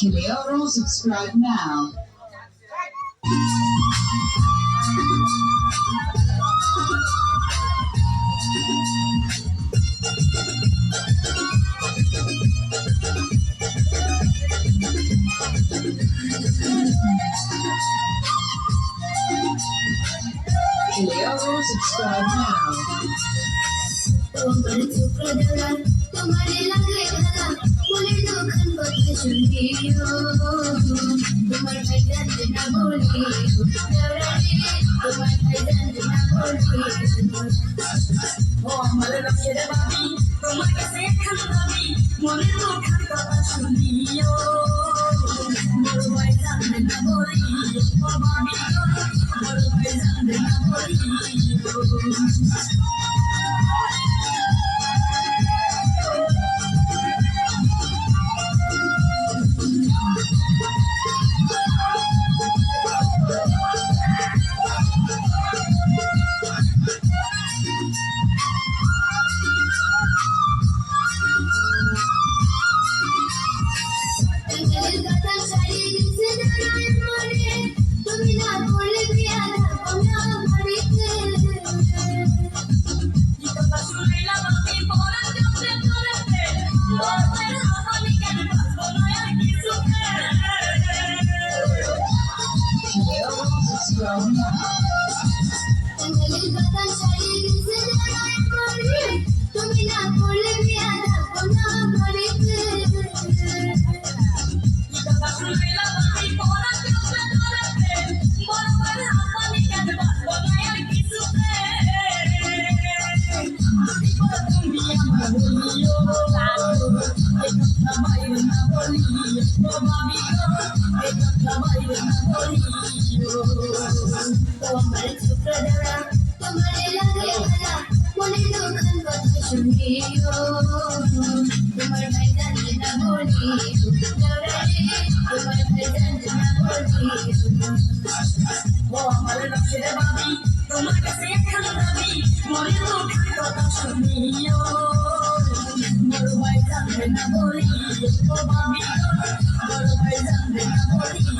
Kilioro, subscribe now. Kilioro, subscribe now. তোমার চোখে তোমারে লাগে ভালা মনে দোকান কথা শুনিও তোমার ভাই জানতে না বলি তোমার ভাই জানতে না বলি ও আমার রক্ষের বাবি তোমার কাছে একখান দাবি মনে দোকান কথা শুনিও মোর ভাই জানতে না বলি ও বাবি মোর ভাই জানতে না বলি তুমি না বলে বিয়া থাকো না বাড়িতে কথা শুনাইলাম আমি পড়া চোখে ধরেছে বলতে আমি কেন পারবো না আর কিছু Kilioro, subscribe now. কথা ছাড়িয়ে গেছে তুমি না বলে বিয়া থাকো না বাড়িতে কথা শুনাইলাম আমি পড়া চোখে ধরেছে বলতে আমি কেন পারবো না আর কিছু তুমি আমার বলিও কথা বাইরে না বলিও বাবি কথা বাইরে না বলিও তোমার চোখে ধরা তোমারে লাগে ভালা মনে দোকান কথা শুনিও তোমার ভাই জানতে না বলিও তোমার ভাই জানতে না বলিও ও আমার রক্ষের বাবি তোমার কাছে একখান দাবি মনে দোকান কথা শুনিও মোর ভাই জানতে না বলিও ও বাবি মোর ভাই জানতে না বলিও